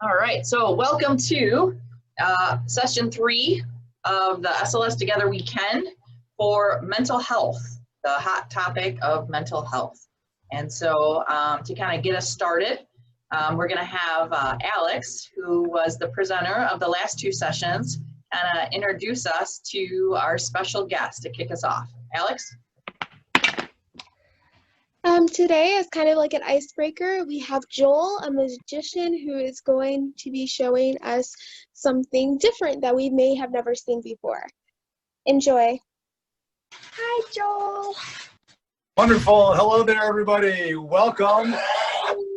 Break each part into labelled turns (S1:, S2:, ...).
S1: All right, so welcome to session 3 of the SLS Together Weekend for mental health, the hot topic of mental health. And so to kind of get us started, we're going to have Alex, who was the presenter of the last 2 sessions, kind of introduce us to our special guest to kick us off. Alex?
S2: Today, as kind of like an icebreaker, we have Joel, a magician who is going to be showing us something different that we may have never seen before. Enjoy. Hi, Joel.
S3: Wonderful. Hello there, everybody. Welcome,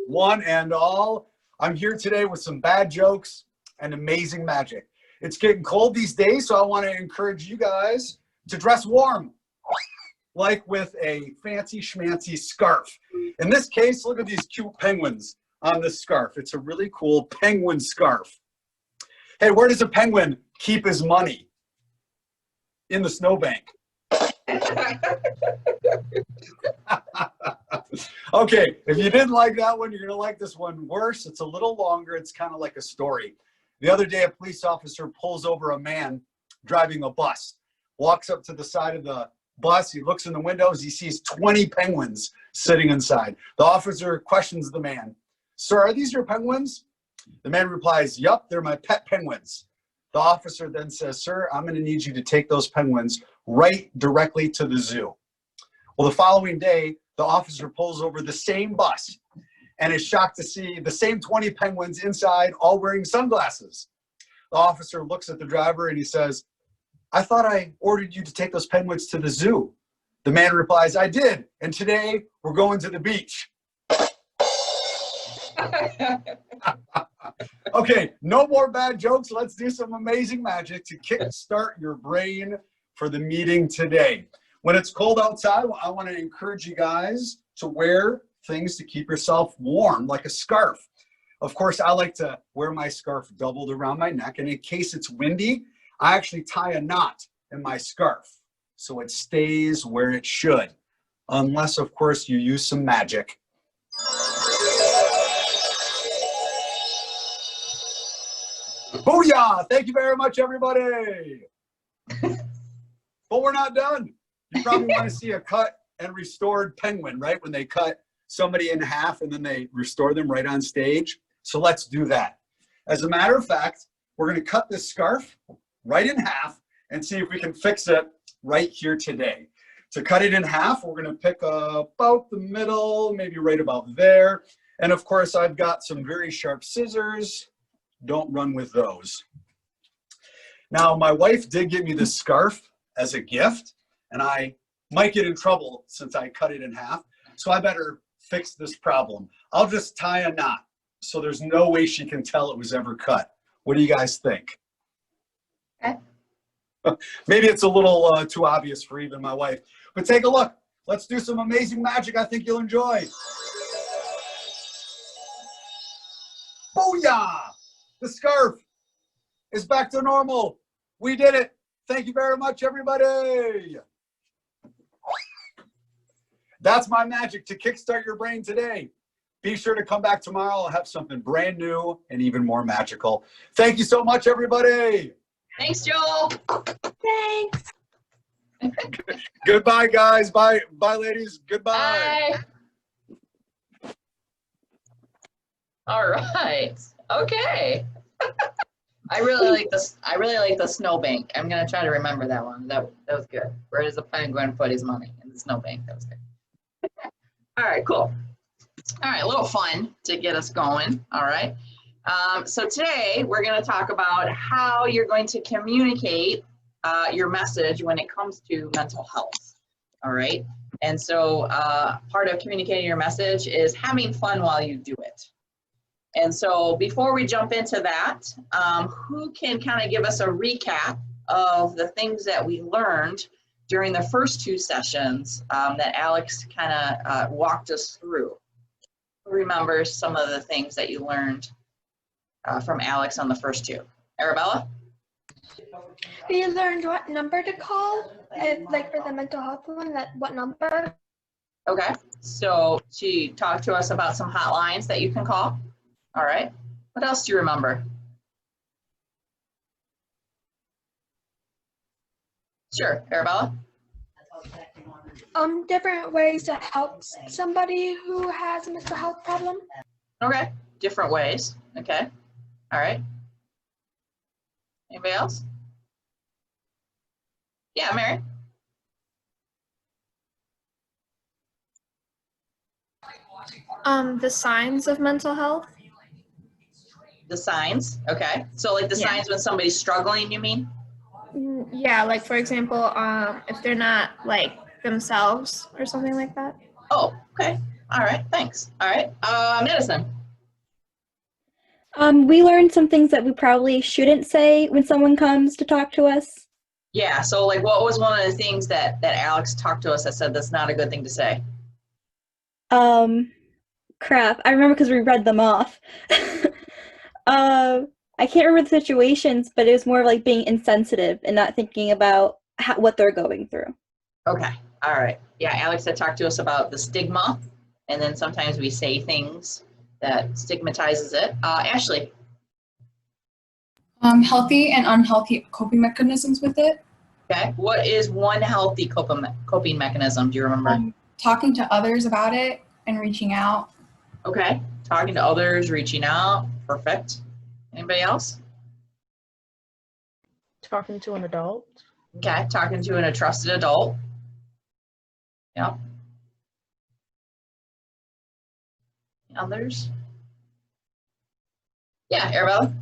S3: one and all. I'm here today with some bad jokes and amazing magic. It's getting cold these days, so I want to encourage you guys to dress warm, like with a fancy schmancy scarf. In this case, look at these cute penguins on this scarf. It's a really cool penguin scarf. Hey, where does a penguin keep his money? In the snowbank. Okay, if you didn't like that one, you're gonna like this one worse. It's a little longer. It's kind of like a story. The other day, a police officer pulls over a man driving a bus, walks up to the side of the bus, he looks in the windows, he sees 20 penguins sitting inside. The officer questions the man, "Sir, are these your penguins?" The man replies, "Yup, they're my pet penguins." The officer then says, "Sir, I'm going to need you to take those penguins right directly to the zoo." Well, the following day, the officer pulls over the same bus and is shocked to see the same 20 penguins inside, all wearing sunglasses. The officer looks at the driver and he says, "I thought I ordered you to take those penguins to the zoo." The man replies, "I did, and today we're going to the beach." Okay, no more bad jokes. Let's do some amazing magic to kickstart your brain for the meeting today. When it's cold outside, I want to encourage you guys to wear things to keep yourself warm, like a scarf. Of course, I like to wear my scarf doubled around my neck, and in case it's windy, I actually tie a knot in my scarf so it stays where it should, unless, of course, you use some magic. Booyah! Thank you very much, everybody. But we're not done. You probably want to see a cut and restored penguin, right? When they cut somebody in half and then they restore them right on stage. So let's do that. As a matter of fact, we're going to cut this scarf right in half and see if we can fix it right here today. To cut it in half, we're going to pick about the middle, maybe right about there. And of course, I've got some very sharp scissors. Don't run with those. Now, my wife did give me this scarf as a gift, and I might get in trouble since I cut it in half. So I better fix this problem. I'll just tie a knot so there's no way she can tell it was ever cut. What do you guys think?
S1: Okay.
S3: Maybe it's a little too obvious for even my wife, but take a look. Let's do some amazing magic I think you'll enjoy. Booyah! The scarf is back to normal. We did it. Thank you very much, everybody. That's my magic to kickstart your brain today. Be sure to come back tomorrow. I'll have something brand new and even more magical. Thank you so much, everybody.
S1: Thanks, Joel.
S2: Thanks.
S3: Goodbye, guys. Bye, ladies. Goodbye.
S1: Bye. All right. Okay. I really like this. I really like the snowbank. I'm gonna try to remember that one. That was good. Where does the penguin put his money? In the snowbank. That was good. All right, cool. All right, a little fun to get us going. All right. So today we're going to talk about how you're going to communicate your message when it comes to mental health. All right. And so part of communicating your message is having fun while you do it. And so before we jump into that, who can kind of give us a recap of the things that we learned during the first 2 sessions that Alex kind of walked us through? Who remembers some of the things that you learned from Alex on the first 2? Arabella?
S2: We learned what number to call, like for the mental health one, what number.
S1: Okay, so she talked to us about some hotlines that you can call. All right, What else do you remember? Sure, Arabella?
S4: Different ways to help somebody who has a mental health problem.
S1: Okay, different ways. Okay, all right. Anybody else? Yeah, Mary?
S5: The signs of mental health.
S1: The signs, okay. So like the
S5: Yeah.
S1: signs when somebody's struggling, you mean?
S5: Yeah, like for example, if they're not like themselves or something like that.
S1: Oh, okay. All right, thanks. All right, medicine.
S6: We learned some things that we probably shouldn't say when someone comes to talk to us.
S1: Yeah, so like what was one of the things that Alex talked to us that said that's not a good thing to say?
S6: Crap. I remember because we read them off. I can't remember the situations, but it was more of like being insensitive and not thinking about what they're going through.
S1: Okay, all right. Yeah, Alex had talked to us about the stigma, and then sometimes we say things that stigmatizes it. Ashley.
S7: Healthy and unhealthy coping mechanisms with it.
S1: Okay, what is one healthy coping mechanism? Do you remember?
S7: Talking to others about it and reaching out.
S1: Okay, talking to others, reaching out. Perfect. Anybody else?
S8: Talking to an adult.
S1: Okay, talking to a trusted adult. Yep. Others? Yeah, Arabella?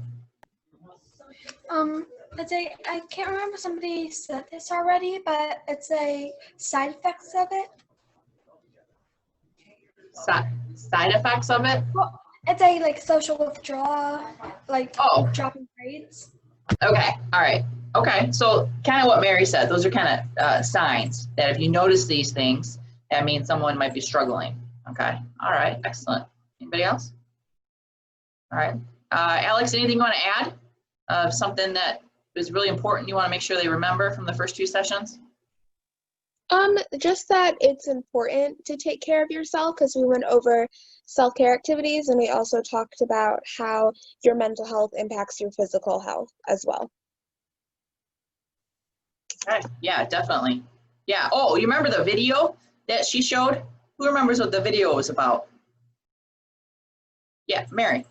S4: It's a, I can't remember if somebody said this already, but it's a side effects of it.
S1: Side effects of it?
S4: Well, it's a like social withdrawal, like
S1: Oh,
S4: dropping grades.
S1: okay, all right. Okay, so kind of what Mary said, those are kind of signs that if you notice these things, that means someone might be struggling. Okay, all right, excellent. Anybody else? All right. Alex, anything you want to add of something that is really important you want to make sure they remember from the first two sessions?
S2: Just that it's important to take care of yourself, because we went over self-care activities and we also talked about how your mental health impacts your physical health as well.
S1: Okay, yeah, definitely. Yeah, oh, you remember the video that she showed? Who remembers what the video was about? Yeah, Mary.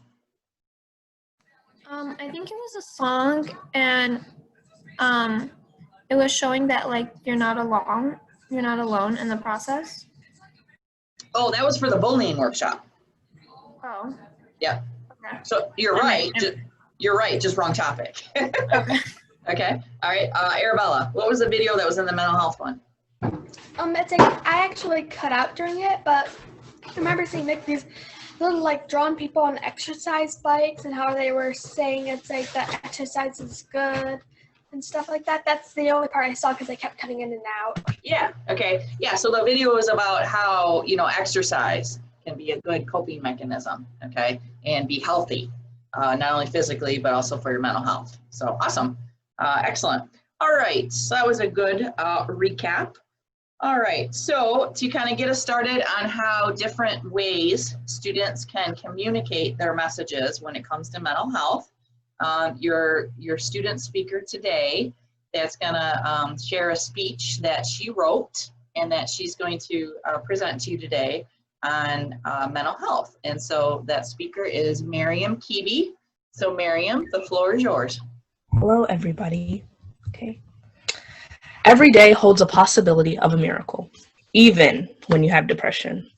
S5: I think it was a song, and it was showing that like you're not alone in the process.
S1: Oh, that was for the bullying workshop.
S5: Oh.
S1: Yeah.
S5: Okay.
S1: So you're right. You're right. Just wrong topic.
S5: Okay.
S1: Okay. All right. Arabella, what was the video that was in the mental health one?
S4: It's like I actually cut out during it, but I remember seeing like these little like drawn people on exercise bikes and how they were saying it's like that exercise is good and stuff like that. That's the only part I saw because they kept cutting in and out.
S1: Yeah. Okay. Yeah. So the video was about how, exercise can be a good coping mechanism. Okay. And be healthy, not only physically, but also for your mental health. So awesome. Excellent. All right. So that was a good recap. All right. So to kind of get us started on how different ways students can communicate their messages when it comes to mental health, your student speaker today that's going to share a speech that she wrote and that she's going to present to you today on mental health. And so that speaker is Miriam Keeby. So Miriam, the floor is yours.
S8: Hello, everybody. Okay. Every day holds a possibility of a miracle, even when you have depression.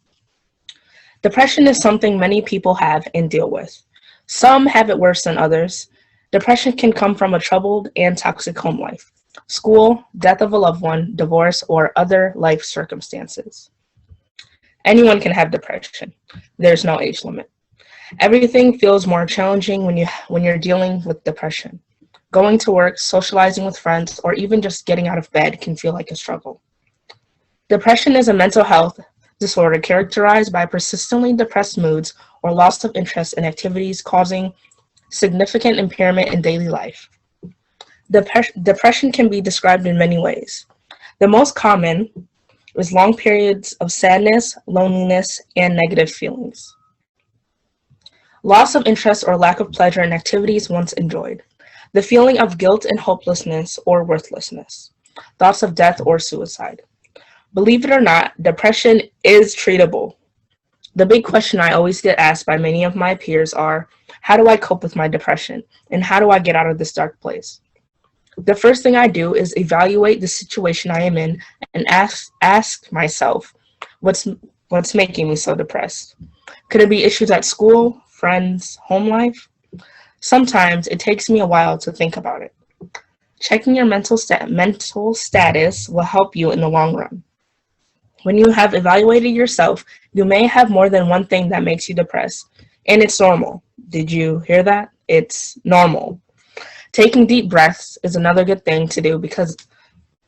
S8: Depression is something many people have and deal with. Some have it worse than others. Depression can come from a troubled and toxic home life, school, death of a loved one, divorce, or other life circumstances. Anyone can have depression. There's no age limit. Everything feels more challenging when you're dealing with depression. Going to work, socializing with friends, or even just getting out of bed can feel like a struggle. Depression is a mental health disorder characterized by persistently depressed moods or loss of interest in activities, causing significant impairment in daily life. Depression can be described in many ways. The most common is long periods of sadness, loneliness, and negative feelings. Loss of interest or lack of pleasure in activities once enjoyed. The feeling of guilt and hopelessness or worthlessness. Thoughts of death or suicide. Believe it or not, depression is treatable. The big question I always get asked by many of my peers are, how do I cope with my depression? And how do I get out of this dark place? The first thing I do is evaluate the situation I am in and ask myself, what's making me so depressed? Could it be issues at school, friends, home life? Sometimes it takes me a while to think about it. Checking your mental status will help you in the long run. When you have evaluated yourself, you may have more than one thing that makes you depressed, and it's normal. Did you hear that? It's normal. Taking deep breaths is another good thing to do because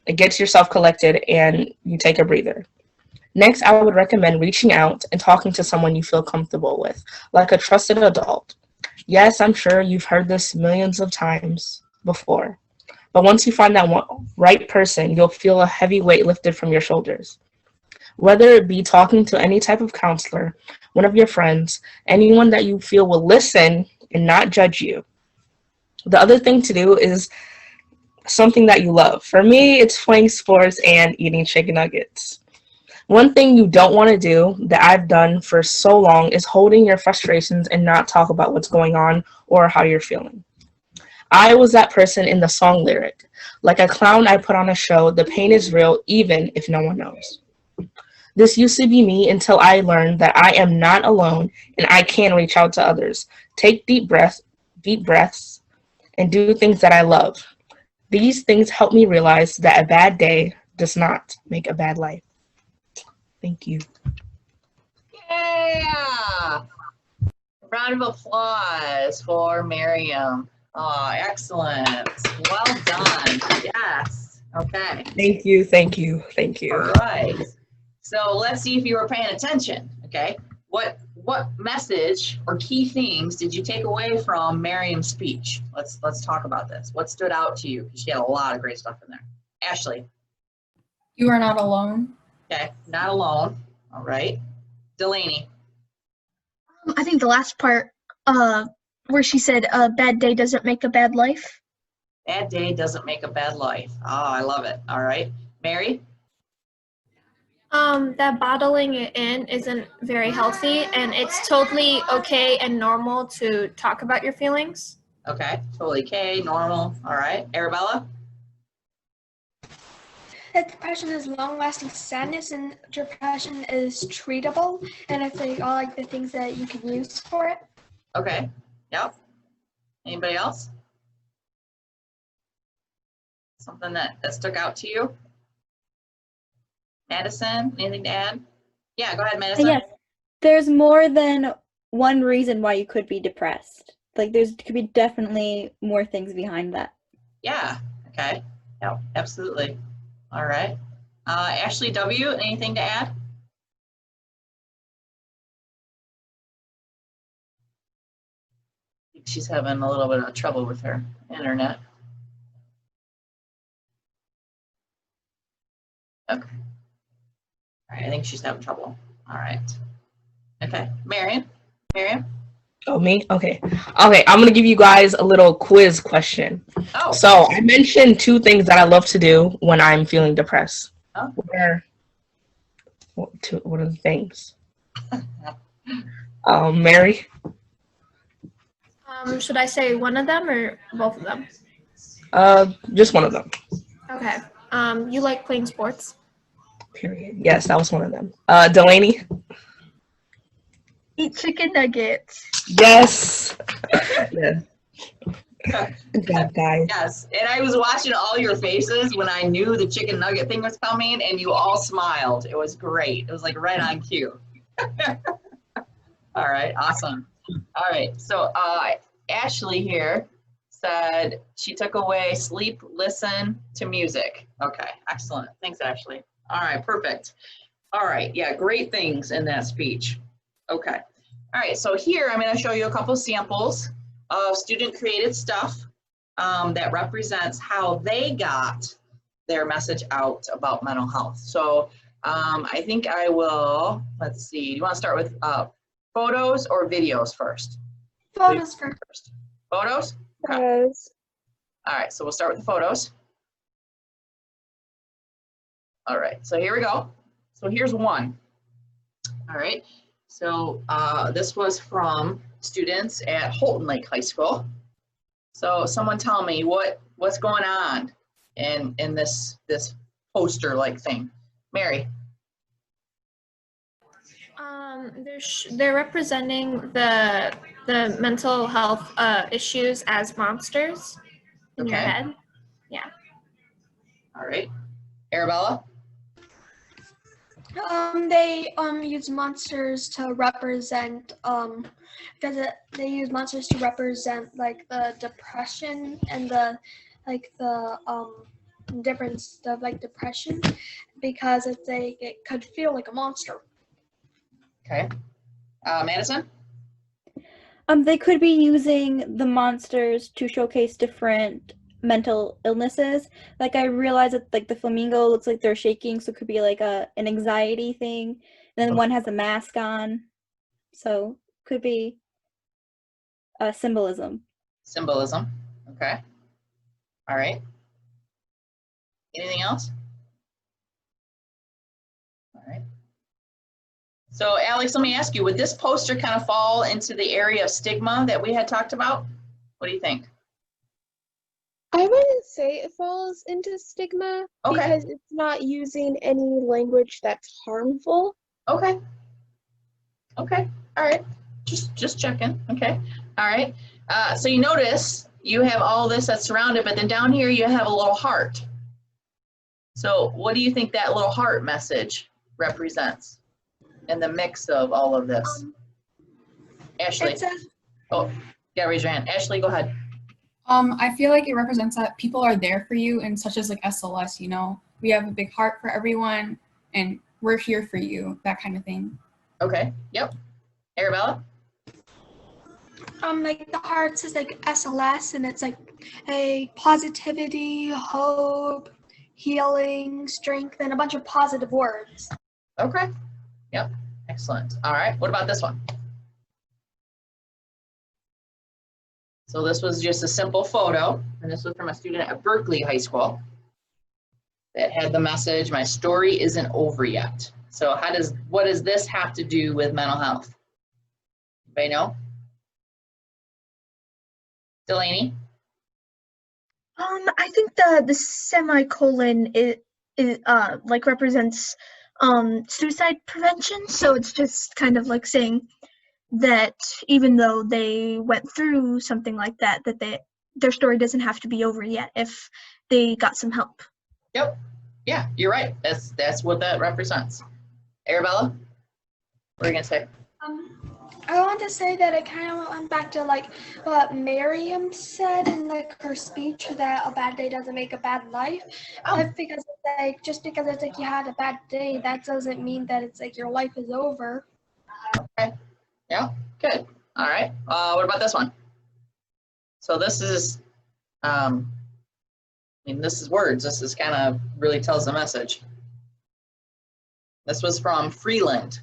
S8: it gets yourself collected and you take a breather. Next, I would recommend reaching out and talking to someone you feel comfortable with, like a trusted adult. Yes, I'm sure you've heard this millions of times before, but once you find that right person, you'll feel a heavy weight lifted from your shoulders. Whether it be talking to any type of counselor, one of your friends, anyone that you feel will listen and not judge you. The other thing to do is something that you love. For me, it's playing sports and eating chicken nuggets. One thing you don't want to do that I've done for so long is holding your frustrations and not talk about what's going on or how you're feeling. I was that person in the song lyric. Like a clown I put on a show, the pain is real even if no one knows. This used to be me until I learned that I am not alone and I can reach out to others. Take deep breaths, and do things that I love. These things help me realize that a bad day does not make a bad life. Thank you.
S1: Yeah. Round of applause for Miriam. Oh, excellent. Well done. Yes. Okay.
S8: Thank you, thank you, thank you.
S1: All right. So let's see if you were paying attention. Okay. What message or key themes did you take away from Miriam's speech? Let's talk about this. What stood out to you? Because she had a lot of great stuff in there. Ashley.
S7: You are not alone.
S1: Okay. Not alone. All right. Delaney.
S9: I think the last part, where she said, "A bad day doesn't make a bad life."
S1: Bad day doesn't make a bad life. Oh, I love it. All right. Mary?
S5: That bottling it in isn't very healthy, and it's totally okay and normal to talk about your feelings.
S1: Okay. Totally okay. Normal. All right. Arabella?
S4: That depression is long-lasting sadness, and depression is treatable, and it's like all like the things that you can use for it.
S1: Okay. Yep. Anybody else? Something that stuck out to you? Madison, anything to add? Yeah, go ahead, Madison.
S6: Yes, there's more than one reason why you could be depressed. Like there could be definitely more things behind that.
S1: Yeah. Okay. Yep. Absolutely. All right. Ashley W., anything to add? She's having a little bit of trouble with her internet. Okay. All right, I think she's having trouble. All right. Okay, Miriam?
S8: Oh, me? Okay, I'm gonna give you guys a little quiz question.
S1: Oh.
S8: So I mentioned two things that I love to do when I'm feeling depressed.
S1: Oh.
S8: What are the things? Mary?
S5: Should I say one of them or both of them?
S8: Just one of them.
S5: Okay. You like playing sports?
S8: Period. Yes, that was one of them. Delaney?
S9: Eat chicken nuggets.
S8: Yes. Yeah. Good job, guys.
S1: Yes, and I was watching all your faces when I knew the chicken nugget thing was coming, and you all smiled. It was great. It was like right on cue. All right, awesome. All right, so Ashley here said she took away sleep, listen to music. Okay, excellent. Thanks, Ashley. All right, perfect. All right, yeah, great things in that speech. Okay. All right, so here I'm going to show you a couple samples of student-created stuff that represents how they got their message out about mental health. So I think I will, let's see, do you want to start with photos or videos first?
S4: Photos first.
S1: Photos? Okay.
S2: Photos.
S1: All right, so we'll start with the photos. All right, so here we go. So here's one. All right, so this was from students at Holton Lake High School. So someone tell me what's going on in this poster-like thing. Mary.
S5: They're representing the mental health issues as monsters in your
S1: Okay.
S5: head. Yeah.
S1: All right. Arabella?
S4: They use monsters to represent they use monsters to represent like the depression and the difference of like depression, because it's like it could feel like a monster.
S1: Okay. Madison?
S6: They could be using the monsters to showcase different mental illnesses. Like I realized that like the flamingo looks like they're shaking, so it could be like an anxiety thing. And then one has a mask on, so could be symbolism.
S1: Symbolism. Okay. All right. Anything else? All right. So Alex, let me ask you, would this poster kind of fall into the area of stigma that we had talked about? What do you think?
S2: I wouldn't say it falls into stigma
S1: Okay.
S2: because it's not using any language that's harmful.
S1: Okay. Okay. All right. Just checking. Okay. All right. So you notice you have all this that's surrounded, but then down here you have a little heart. So what do you think that little heart message represents in the mix of all of this? Ashley.
S4: It says,
S1: Oh, you gotta raise your hand. Ashley, go ahead.
S7: I feel like it represents that people are there for you, and such as like SLS, you know, we have a big heart for everyone and we're here for you, that kind of thing.
S1: Okay. Yep. Arabella?
S4: like the hearts is like SLS, and it's like a positivity, hope, healing, strength, and a bunch of positive words.
S1: Okay. Yep. Excellent. All right. What about this one? So this was just a simple photo, and this was from a student at Berkeley High School that had the message, "My story isn't over yet." So what does this have to do with mental health? Anybody know? Delaney?
S9: I think the semicolon is like represents suicide prevention. So it's just kind of like saying that even though they went through something like that, their story doesn't have to be over yet if they got some help.
S1: Yep. Yeah, you're right. That's what that represents. Arabella? What are you gonna say?
S4: I want to say that it kind of went back to like what Miriam said in like her speech, that a bad day doesn't make a bad life. But because it's like just because it's like you had a bad day, that doesn't mean that it's like your life is over.
S1: Okay. Yeah, good. All right. What about this one? So this is, this is words. This is kind of really tells the message. This was from Freeland.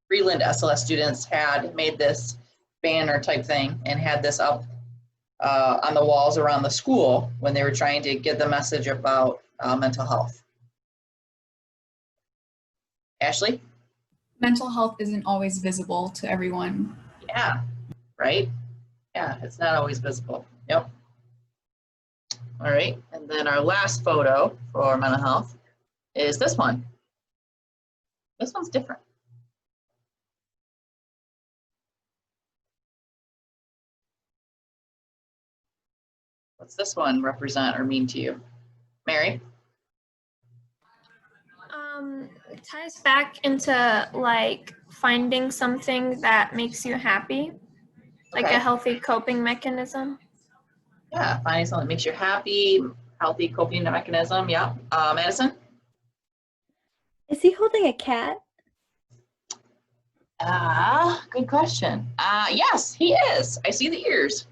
S1: Freeland SLS students had made this banner type thing and had this up on the walls around the school when they were trying to get the message about mental health. Ashley?
S7: Mental health isn't always visible to everyone.
S1: Yeah, right? Yeah, it's not always visible. Yep. All right, and then our last photo for mental health is this one. This one's different. What's this one represent or mean to you? Mary?
S5: It ties back into like finding something that makes you happy, like
S1: Okay.
S5: a healthy coping mechanism.
S1: Yeah, finding something that makes you happy, healthy coping mechanism. Yeah. Madison?
S6: Is he holding a cat?
S1: Good question. Yes, he is. I see the ears.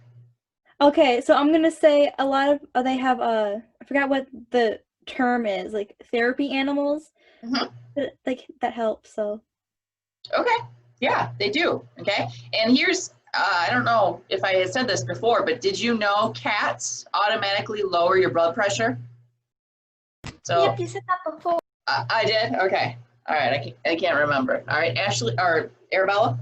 S6: Okay, so I'm gonna say a lot of they have I forgot what the term is, like therapy animals.
S1: Mhm.
S6: Like that helps. So
S1: Okay. Yeah, they do. Okay. And here's I don't know if I had said this before, but did you know cats automatically lower your blood pressure? So
S4: Yep, you said that before.
S1: I did? Okay. All right, I can't remember. All right, Ashley, or Arabella?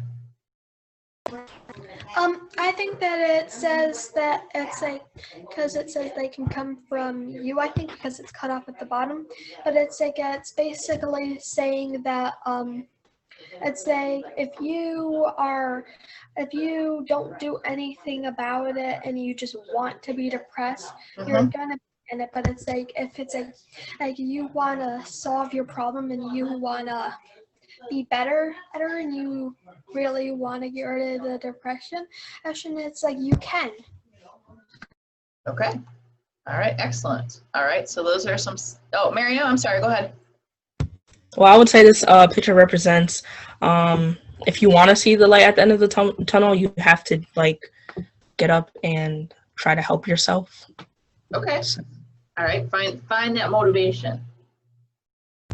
S4: I think that it says that it's like, because it says they can come from you, I think, because it's cut off at the bottom. But it's like, it's basically saying that, it's like, if you don't do anything about it and you just want to be depressed, you're gonna be in it. But it's like, if it's like you wanna solve your problem and you wanna be better, and you really want to get rid of the depression, it's like you can.
S1: Okay. All right, excellent. All right, so those are some, oh, Mariam, I'm sorry, go ahead.
S8: Well, I would say this picture represents if you want to see the light at the end of the tunnel, you have to like get up and try to help yourself.
S1: Okay. All right, find that motivation.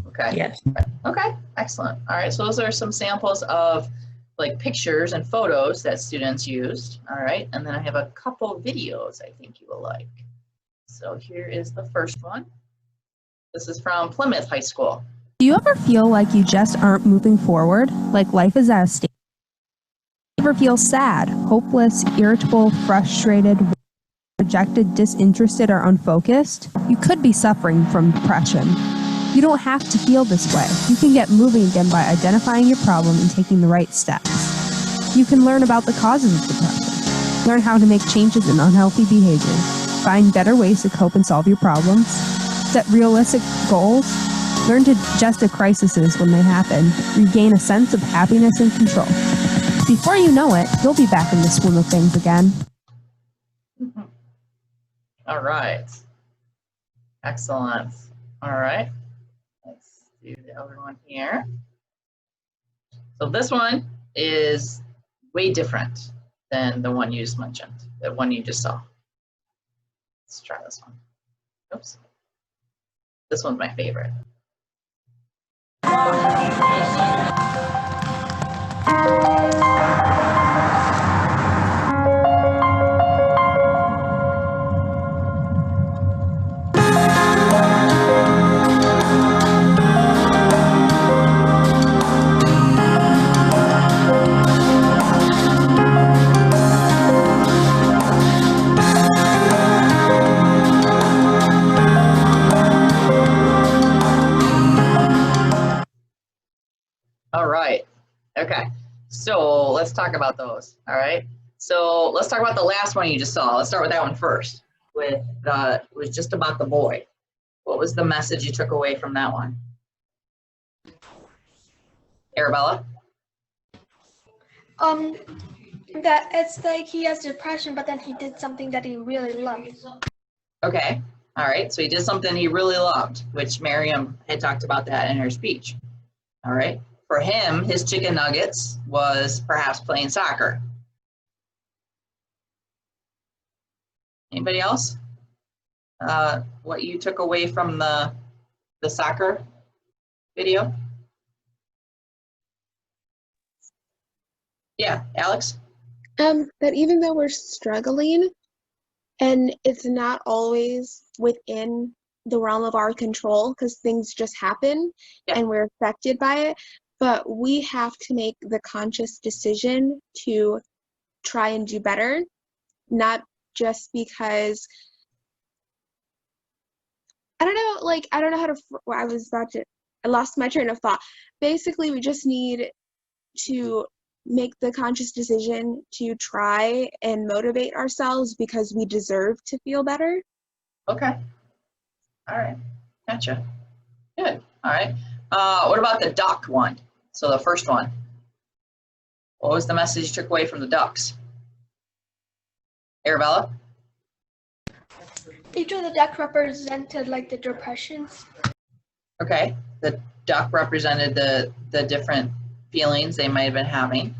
S1: Okay.
S8: Yes.
S1: Okay, excellent. All right, so those are some samples of like pictures and photos that students used. All right, and then I have a couple videos I think you will like. So here is the first one. This is from Plymouth High School.
S10: Do you ever feel like you just aren't moving forward? Like life is at a stage? Do you ever feel sad, hopeless, irritable, frustrated, rejected, disinterested, or unfocused? You could be suffering from depression. You don't have to feel this way. You can get moving again by identifying your problem and taking the right steps. You can learn about the causes of depression, learn how to make changes in unhealthy behaviors, find better ways to cope and solve your problems, set realistic goals, learn to adjust to crises when they happen, regain a sense of happiness and control. Before you know it, you'll be back in the swim of things again.
S1: All right. Excellent. All right. Let's do the other one here. So this one is way different than the one you just mentioned, the one you just saw. Let's try this one. Oops. This one's my favorite. All right. Okay. So let's talk about those. All right. So let's talk about the last one you just saw. Let's start with that one first. It was just about the boy. What was the message you took away from that one? Arabella?
S4: That it's like he has depression, but then he did something that he really loved.
S1: Okay. All right. So he did something he really loved, which Miriam had talked about that in her speech. All right. For him, his chicken nuggets was perhaps playing soccer. Anybody else? What you took away from the soccer video? Yeah, Alex?
S2: That even though we're struggling and it's not always within the realm of our control because things just happen and we're affected by it, but we have to make the conscious decision to try and do better, not just because I don't know how to, I lost my train of thought. Basically, we just need to make the conscious decision to try and motivate ourselves because we deserve to feel better.
S1: Okay. All right. Gotcha. Good. All right. What about the duck one? So the first one. What was the message you took away from the ducks? Arabella?
S4: Each of the duck represented like the depressions.
S1: Okay. The duck represented the different feelings they might have been having.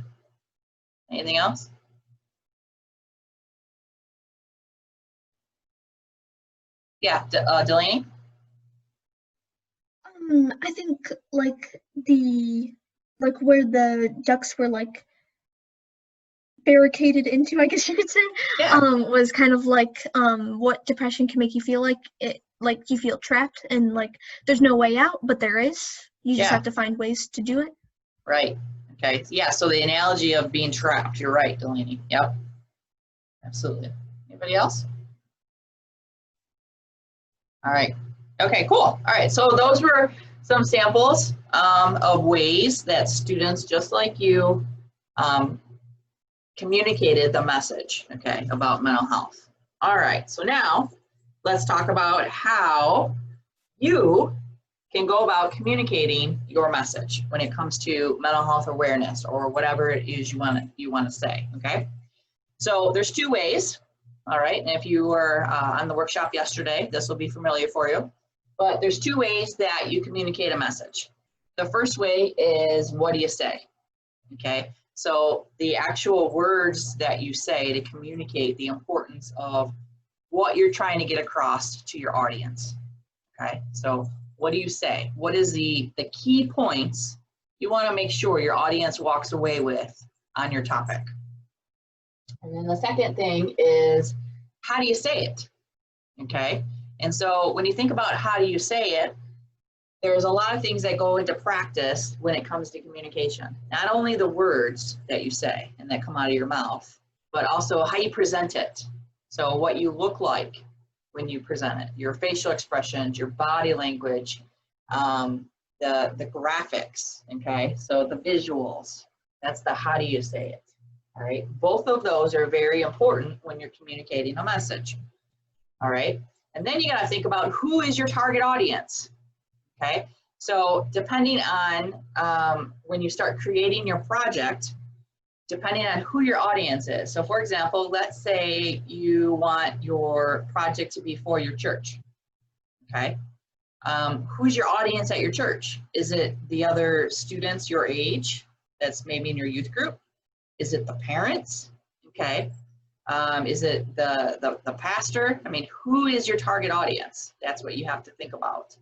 S1: Anything else? Yeah, Delaney?
S9: I think like where the ducks were like barricaded into, I guess you could say,
S1: Yeah.
S9: was kind of like what depression can make you feel like. Like you feel trapped and like there's no way out, but there is. You just
S1: Yeah.
S9: have to find ways to do it.
S1: Right. Okay. Yeah. So the analogy of being trapped. You're right, Delaney. Yep. Absolutely. Anybody else? All right. Okay, cool. All right. So those were some samples of ways that students just like you communicated the message, okay, about mental health. All right. So now let's talk about how you can go about communicating your message when it comes to mental health awareness or whatever it is you want to say, okay? So there's two ways, all right? And if you were on the workshop yesterday, this will be familiar for you. But there's two ways that you communicate a message. The first way is, what do you say, okay? So the actual words that you say to communicate the importance of what you're trying to get across to your audience, okay? So what do you say? What is the key points you want to make sure your audience walks away with on your topic? And then the second thing is, how do you say it? Okay. And so when you think about how do you say it, there's a lot of things that go into practice when it comes to communication. Not only the words that you say and that come out of your mouth, but also how you present it. So what you look like when you present it, your facial expressions, your body language, the graphics, okay? So the visuals, that's the how do you say it, all right? Both of those are very important when you're communicating a message, all right? And then you gotta think about who is your target audience, okay? So depending on when you start creating your project, depending on who your audience is. So for example, let's say you want your project to be for your church, okay? Who's your audience at your church? Is it the other students your age that's maybe in your youth group? Is it the parents, okay? Is it the pastor? I mean, who is your target audience? That's what you have to think about.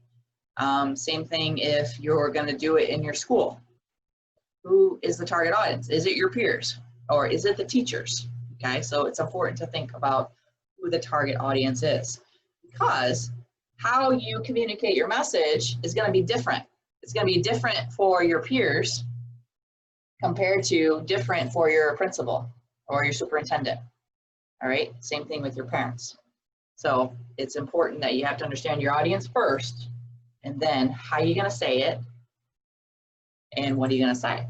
S1: Same thing if you're gonna do it in your school. Who is the target audience? Is it your peers or is it the teachers? Okay, so it's important to think about who the target audience is, because how you communicate your message is going to be different. It's going to be different for your peers compared to different for your principal or your superintendent. All right, same thing with your parents. So it's important that you have to understand your audience first, and then how are you going to say it, and what are you going to say?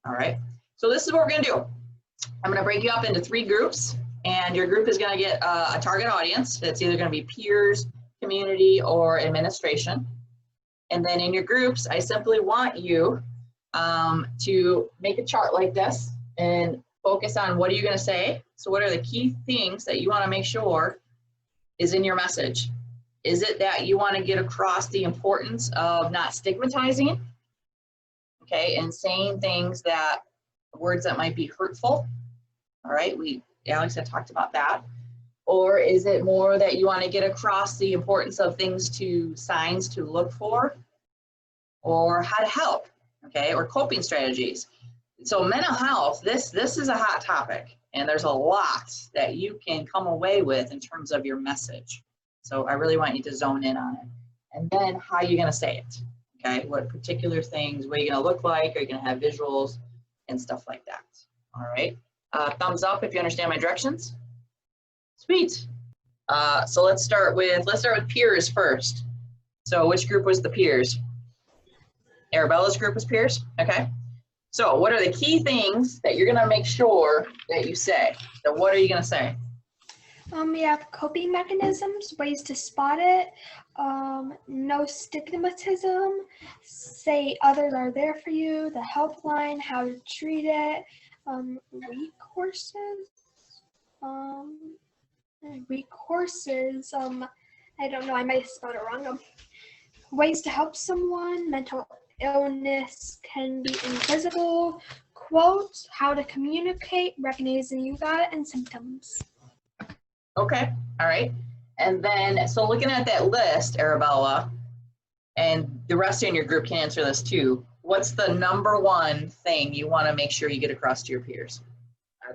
S1: All right, so this is what we're going to do. I'm going to break you up into 3 groups, and your group is going to get a target audience. It's either going to be peers, community, or administration. And then in your groups, I simply want you to make a chart like this and focus on what are you going to say. So what are the key things that you want to make sure is in your message? Is it that you want to get across the importance of not stigmatizing, okay, and saying things that, words that might be hurtful? All right, Alex had talked about that. Or is it more that you want to get across the importance of signs to look for, or how to help, okay, or coping strategies? So mental health, this is a hot topic, and there's a lot that you can come away with in terms of your message. So I really want you to zone in on it. And then how are you going to say it, okay? What particular things, what are you going to look like? Are you going to have visuals and stuff like that? All right, thumbs up if you understand my directions. Sweet. So let's start with peers first. So which group was the peers? Arabella's group was peers, okay? So what are the key things that you're gonna make sure that you say? So what are you gonna say?
S4: We have coping mechanisms, ways to spot it, no stigmatism, say others are there for you, the helpline, how to treat it, recourses, I don't know, I might have spelled it wrong. Ways to help someone, mental illness can be invisible, quotes, how to communicate, recognizing you got it, and symptoms.
S1: Okay, all right. And then, so looking at that list, Arabella, and the rest in your group can answer this too. What's the number one thing you want to make sure you get across to your peers?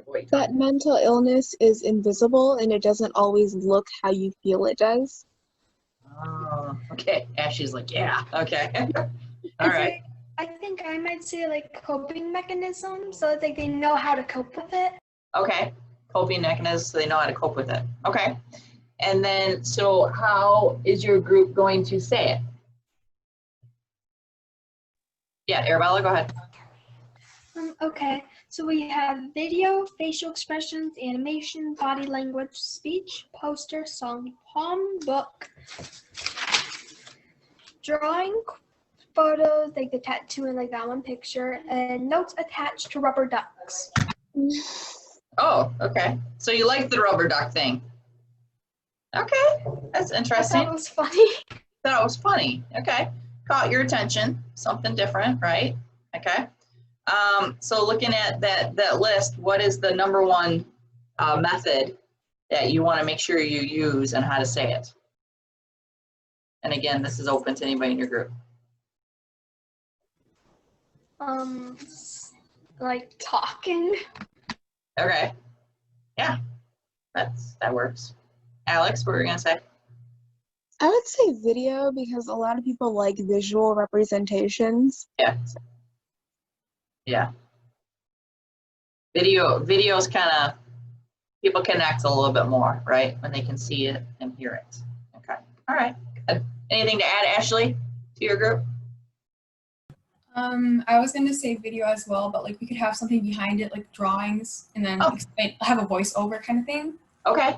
S1: what you
S2: That mental illness is invisible and it doesn't always look how you feel it does.
S1: Oh, okay. Ashley's like, yeah, okay. All
S4: It's
S1: right.
S4: like, I think I might say like coping mechanism, so it's like they know how to cope with it.
S1: Okay. Coping mechanisms, so they know how to cope with it. Okay. And then, so how is your group going to say it? Yeah, Arabella, go ahead.
S4: Okay, so we have video, facial expressions, animation, body language, speech, poster, song, poem, book, drawing, photos, like the tattoo and like that one picture, and notes attached to rubber ducks.
S1: Oh, okay. So you like the rubber duck thing? Okay, that's
S4: I
S1: interesting.
S4: thought it was funny.
S1: That was funny. Okay, caught your attention. Something different, right? Okay. So looking at that list, what is the number one method that you want to make sure you use and how to say it? And again, this is open to anybody in your group.
S4: Like talking.
S1: Okay. Yeah, that works. Alex, what were you gonna say?
S2: I would say video because a lot of people like visual representations.
S1: Yeah. Yeah. Videos kind of, people connect a little bit more, right? When they can see it and hear it. Okay. All right. Good. Anything to add, Ashley, to your group?
S7: I was gonna say video as well, but like we could have something behind it, like drawings, and then explain, have a voiceover kind of thing.
S1: Okay.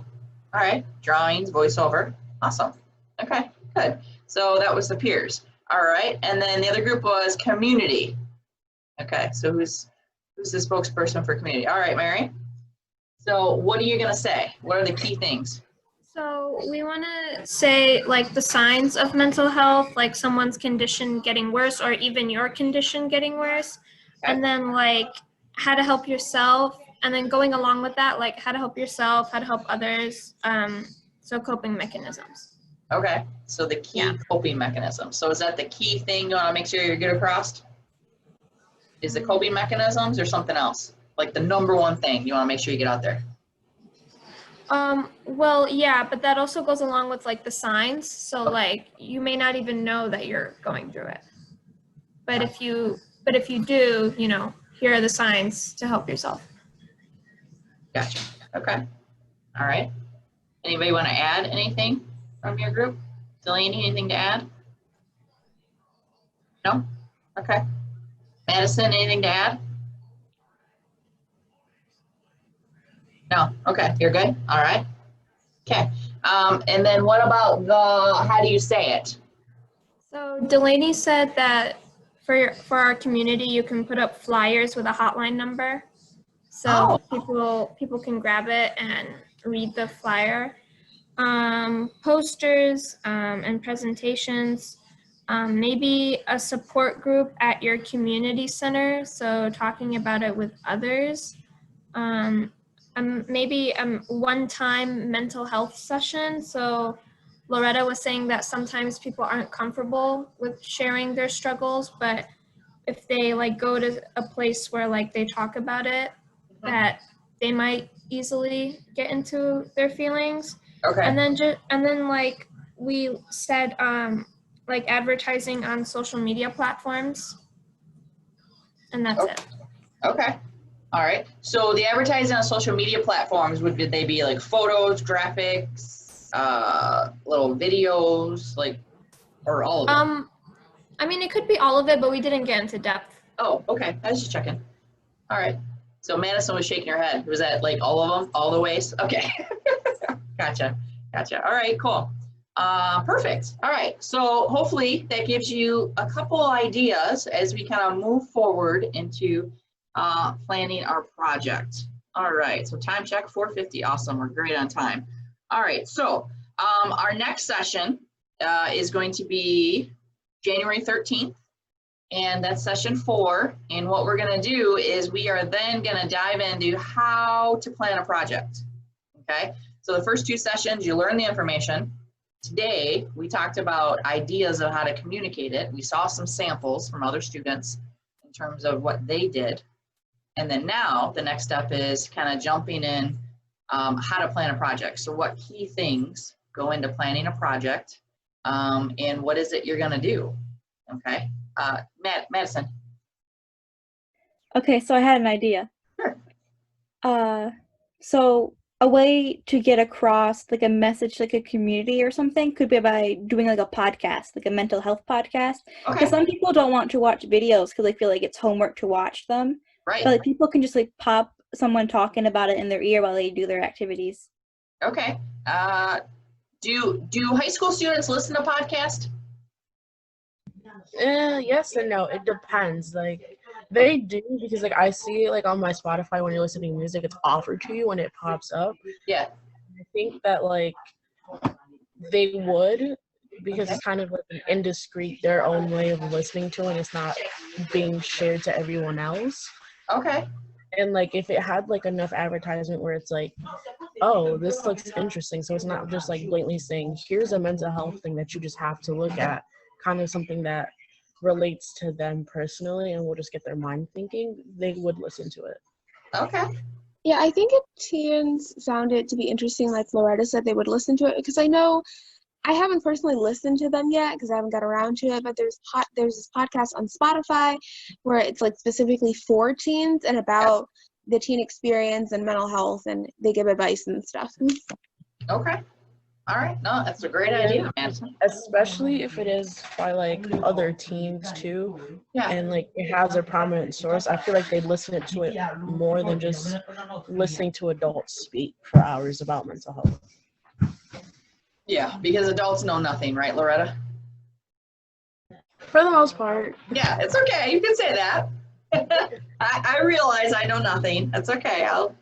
S1: All right. Drawings, voiceover. Awesome. Okay. Good. So that was the peers. All right. And then the other group was community. Okay. So who's the spokesperson for community? All right, Mary. So what are you gonna say? What are the key things?
S5: So we want to say like the signs of mental health, like someone's condition getting worse or even your condition getting worse.
S1: Okay.
S5: And then like how to help yourself. And then going along with that, like how to help yourself, how to help others. So coping mechanisms.
S1: Okay. So the key coping mechanism. So is that the key thing you want to make sure you get across? Is the coping mechanisms or something else? Like the number one thing you want to make sure you get out there?
S5: Well, yeah, but that also goes along with like the signs. So like you may not even know that you're going through it. But if you do, you know, here are the signs to help yourself.
S1: Gotcha. Okay. All right. Anybody want to add anything from your group? Delaney, anything to add? No? Okay. Madison, anything to add? No? Okay, you're good? All right. Okay. And then what about how do you say it?
S5: So Delaney said that for our community, you can put up flyers with a hotline number. So people can grab it and read the flyer. Posters and presentations, maybe a support group at your community center. So talking about it with others. Maybe one-time mental health session. So Loretta was saying that sometimes people aren't comfortable with sharing their struggles, but if they like go to a place where like they talk about it, that they might easily get into their feelings.
S1: Okay.
S5: And then like we said, like advertising on social media platforms, and that's it.
S1: Okay. All right. So the advertising on social media platforms, would they be like photos, graphics, little videos, like, or all of it?
S5: I mean, it could be all of it, but we didn't get into depth.
S1: Oh, okay. I was just checking. All right. So Madison was shaking her head. Was that like all of them, all the ways? Okay. Gotcha. All right, cool. Perfect. All right. So hopefully that gives you a couple ideas as we kind of move forward into planning our project. All right. So time check 4:50. Awesome. We're great on time. All right. So our next session is going to be January 13th. And that's session 4. And what we're going to do is we are then going to dive into how to plan a project. Okay. So the first 2 sessions, you learn the information. Today, we talked about ideas of how to communicate it. We saw some samples from other students in terms of what they did. And then now the next step is kind of jumping in how to plan a project. So what key things go into planning a project, and what is it you're going to do? Okay. Madison.
S6: Okay, so I had an idea.
S1: Sure.
S6: So a way to get across like a message to like a community or something could be by doing like a podcast, like a mental health podcast.
S1: Okay.
S6: Because some people don't want to watch videos because they feel like it's homework to watch them.
S1: Right.
S6: But like people can just like pop someone talking about it in their ear while they do their activities.
S1: Okay. Do high school students listen to podcasts?
S8: Yes and no. It depends. Like they do because like I see like on my Spotify when you're listening to music, it's offered to you when it pops up.
S1: Yeah.
S8: I think that like they would because it's kind of like an indiscreet, their own way of listening to it. And it's not being shared to everyone else.
S1: Okay.
S8: And like if it had like enough advertisement where it's like, oh, this looks interesting, so it's not just like blatantly saying here's a mental health thing that you just have to look at, kind of something that relates to them personally and will just get their mind thinking, they would listen to it.
S1: Okay.
S2: Yeah, I think if teens found it to be interesting, like Loretta said, they would listen to it, because I know I haven't personally listened to them yet because I haven't got around to it, but there's this podcast on Spotify where it's like specifically for teens and about the teen experience and mental health, and they give advice and stuff.
S1: Okay. All right. No, that's a great idea, man.
S8: Especially if it is by like other teens too.
S1: Yeah.
S8: And like it has a prominent source. I feel like they listen to it more than just listening to adults speak for hours about mental health.
S1: Yeah, because adults know nothing, right, Loretta?
S8: For the most part.
S1: Yeah, it's okay. You can say that. I realize I know nothing. That's okay. I'll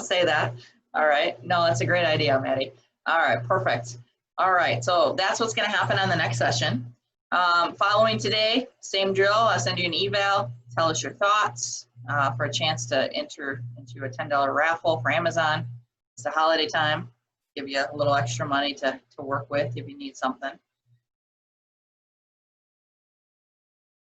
S1: say that. All right. No, that's a great idea, Maddie. All right, perfect. All right, so that's what's going to happen on the next session. Following today, same drill. I'll send you an eval. Tell us your thoughts for a chance to enter into a $10 raffle for Amazon. It's the holiday time. Give you a little extra money to work with if you need something.